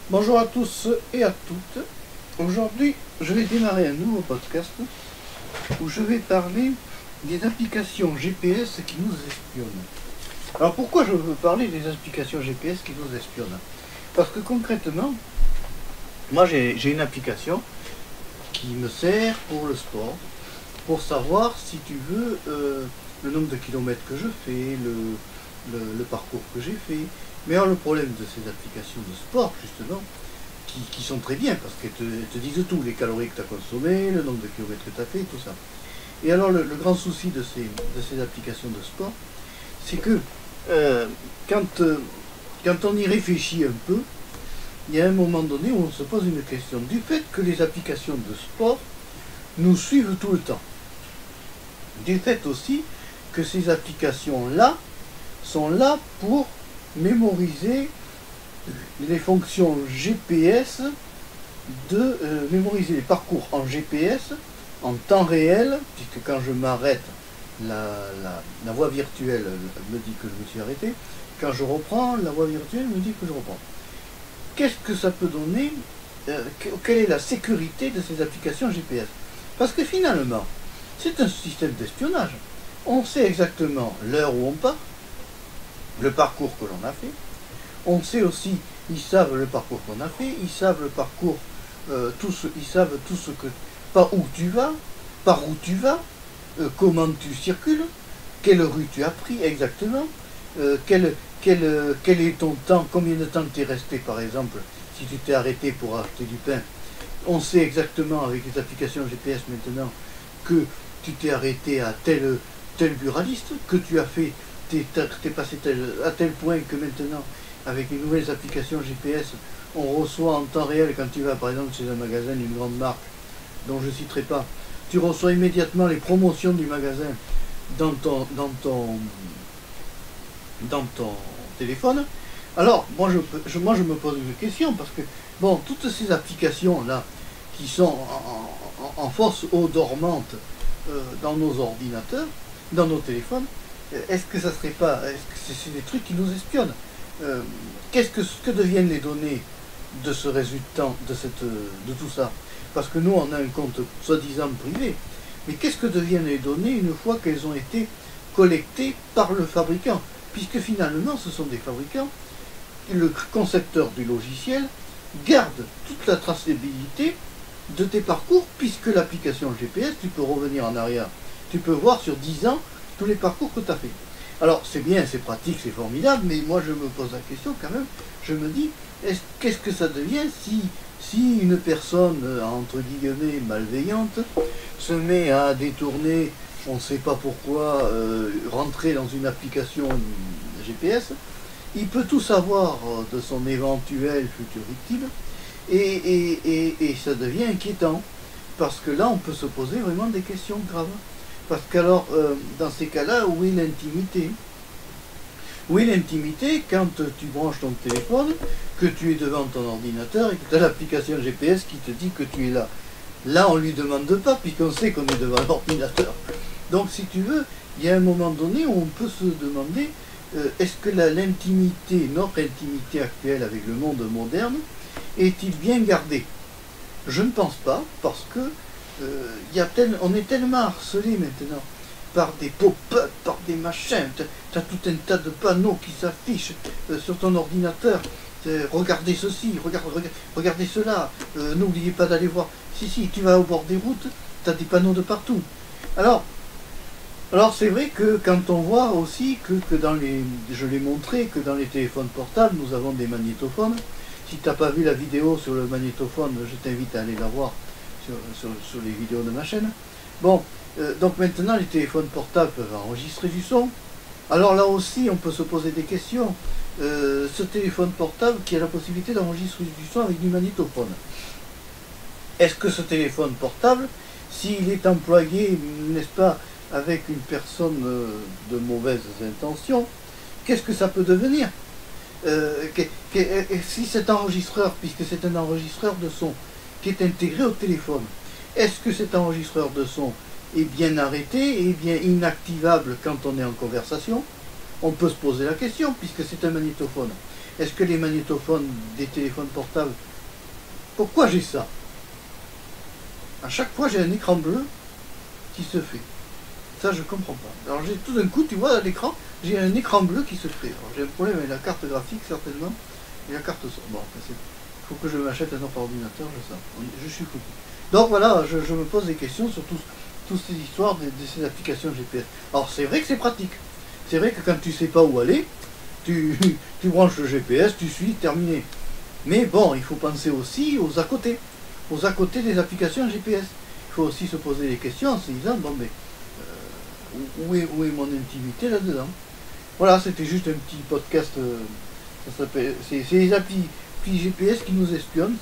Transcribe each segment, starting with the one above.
Bonjour à tous et à toutes. Aujourd'hui, je vais démarrer un nouveau podcast où je vais parler des applications GPS qui nous espionnent. Alors pourquoi je veux parler des applications GPS qui nous espionnent? Parce que concrètement, moi j'ai une application qui me sert pour le sport, pour savoir, si tu veux, le nombre de kilomètres que je fais, le parcours que j'ai fait. Mais alors le problème de ces applications de sport, justement, qui sont très bien, parce qu'elles te disent tout, les calories que tu as consommées, le nombre de kilomètres que tu as fait, tout ça. Et alors le grand souci de ces applications de sport, c'est que quand on y réfléchit un peu, il y a un moment donné où on se pose une question. Du fait que les applications de sport nous suivent tout le temps, du fait aussi que ces applications-là sont là pour mémoriser les fonctions GPS, mémoriser les parcours en GPS en temps réel, puisque quand je m'arrête, la voie virtuelle me dit que je me suis arrêté, quand je reprends, la voie virtuelle me dit que je reprends. Qu'est-ce que ça peut donner? Quelle est la sécurité de ces applications GPS? Parce que finalement, c'est un système d'espionnage. On sait exactement l'heure où on part, le parcours que l'on a fait. On sait aussi, ils savent le parcours qu'on a fait, ils savent le parcours, ils savent tout ce que, par où tu vas, comment tu circules, quelle rue tu as pris exactement, quel est ton temps, combien de temps tu es resté par exemple, si tu t'es arrêté pour acheter du pain. On sait exactement avec les applications GPS maintenant que tu t'es arrêté à tel buraliste, que tu as fait, t'es passé à tel point que maintenant, avec les nouvelles applications GPS, on reçoit en temps réel, quand tu vas par exemple chez un magasin d'une grande marque, dont je ne citerai pas, tu reçois immédiatement les promotions du magasin dans ton téléphone. Alors, moi je me pose une question, parce que, bon, toutes ces applications-là, qui sont en force eau dormante dans nos ordinateurs, dans nos téléphones, est-ce que ça serait pas, est-ce que c'est des trucs qui nous espionnent? Que deviennent les données de ce résultat, de tout ça? Parce que nous, on a un compte soi-disant privé. Mais qu'est-ce que deviennent les données une fois qu'elles ont été collectées par le fabricant? Puisque finalement, ce sont des fabricants. Le concepteur du logiciel garde toute la traçabilité de tes parcours, puisque l'application GPS, tu peux revenir en arrière. Tu peux voir sur 10 ans tous les parcours que tu as fait. Alors c'est bien, c'est pratique, c'est formidable, mais moi je me pose la question quand même, je me dis, qu'est-ce que ça devient si une personne, entre guillemets, malveillante, se met à détourner, on ne sait pas pourquoi, rentrer dans une application GPS, il peut tout savoir de son éventuelle future victime, et ça devient inquiétant, parce que là on peut se poser vraiment des questions graves. Parce qu'alors, dans ces cas-là, où est l'intimité? Où est l'intimité quand tu branches ton téléphone, que tu es devant ton ordinateur et que tu as l'application GPS qui te dit que tu es là? Là, on ne lui demande pas, puisqu'on sait qu'on est devant l'ordinateur. Donc, si tu veux, il y a un moment donné où on peut se demander, est-ce que l'intimité, notre intimité actuelle avec le monde moderne, est-il bien gardée? Je ne pense pas, parce que on est tellement harcelé maintenant par des pop-up, par des machins, tu as tout un tas de panneaux qui s'affichent sur ton ordinateur, regardez ceci, regardez cela, n'oubliez pas d'aller voir, si tu vas au bord des routes, tu as des panneaux de partout. Alors c'est vrai que quand on voit aussi que je l'ai montré, que dans les téléphones portables, nous avons des magnétophones. Si tu n'as pas vu la vidéo sur le magnétophone, je t'invite à aller la voir sur les vidéos de ma chaîne. Bon, donc maintenant les téléphones portables peuvent enregistrer du son. Alors là aussi on peut se poser des questions. Ce téléphone portable qui a la possibilité d'enregistrer du son avec du magnétophone, est-ce que ce téléphone portable, s'il est employé, n'est-ce pas, avec une personne de mauvaises intentions, qu'est-ce que ça peut devenir? Si cet enregistreur, puisque c'est un enregistreur de son qui est intégré au téléphone, est-ce que cet enregistreur de son est bien arrêté, est bien inactivable quand on est en conversation. On peut se poser la question, puisque c'est un magnétophone. Est-ce que les magnétophones des téléphones portables, pourquoi j'ai ça? À chaque fois, j'ai un écran bleu qui se fait. Ça, je comprends pas. Alors, tout d'un coup, tu vois, à l'écran, j'ai un écran bleu qui se fait. Alors, j'ai un problème avec la carte graphique, certainement, et la carte son. Bon, il faut que je m'achète un autre ordinateur, je suis foutu. Donc, voilà, je me pose des questions sur toutes ces histoires de ces applications GPS. Alors, c'est vrai que c'est pratique. C'est vrai que quand tu sais pas où aller, tu branches le GPS, tu suis, terminé. Mais bon, il faut penser aussi aux à côté des applications GPS. Il faut aussi se poser des questions en se disant, bon, mais où est mon intimité là-dedans? Voilà, c'était juste un petit podcast, ça s'appelle, c'est les applis GPS qui nous espionnent,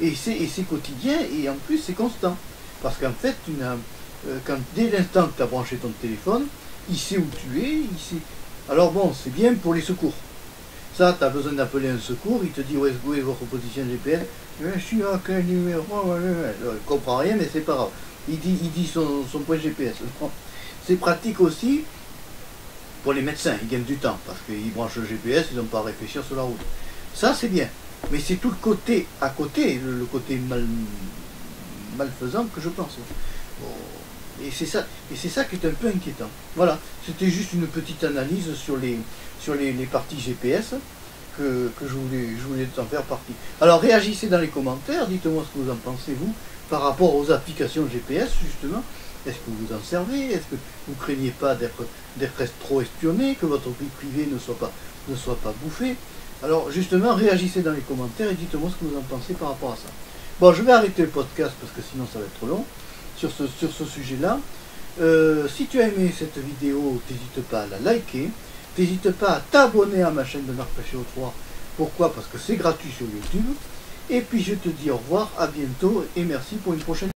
et c'est quotidien, et en plus c'est constant. Parce qu'en fait, dès l'instant que tu as branché ton téléphone, il sait où tu es, il sait. Alors bon, c'est bien pour les secours. Ça, tu as besoin d'appeler un secours, il te dit où est votre position GPS. Je suis à quel numéro? Il ne comprend rien, mais c'est pas grave. Il dit son point GPS. C'est pratique aussi pour les médecins, ils gagnent du temps, parce qu'ils branchent le GPS, ils n'ont pas à réfléchir sur la route. Ça, c'est bien. Mais c'est tout le côté à côté, le côté malfaisant que je pense. Bon. Et c'est ça qui est un peu inquiétant. Voilà, c'était juste une petite analyse sur les parties GPS que je voulais en faire partie. Alors réagissez dans les commentaires, dites-moi ce que vous en pensez, vous, par rapport aux applications GPS, justement. Est-ce que vous en servez? Est-ce que vous ne craignez pas d'être trop espionné, que votre vie privée ne soit pas bouffée? Alors justement, réagissez dans les commentaires et dites-moi ce que vous en pensez par rapport à ça. Bon, je vais arrêter le podcast parce que sinon ça va être trop long sur ce sujet-là. Si tu as aimé cette vidéo, n'hésite pas à la liker, n'hésite pas à t'abonner à ma chaîne de Marc Pachéo 3. Pourquoi? Parce que c'est gratuit sur YouTube. Et puis je te dis au revoir, à bientôt et merci pour une prochaine.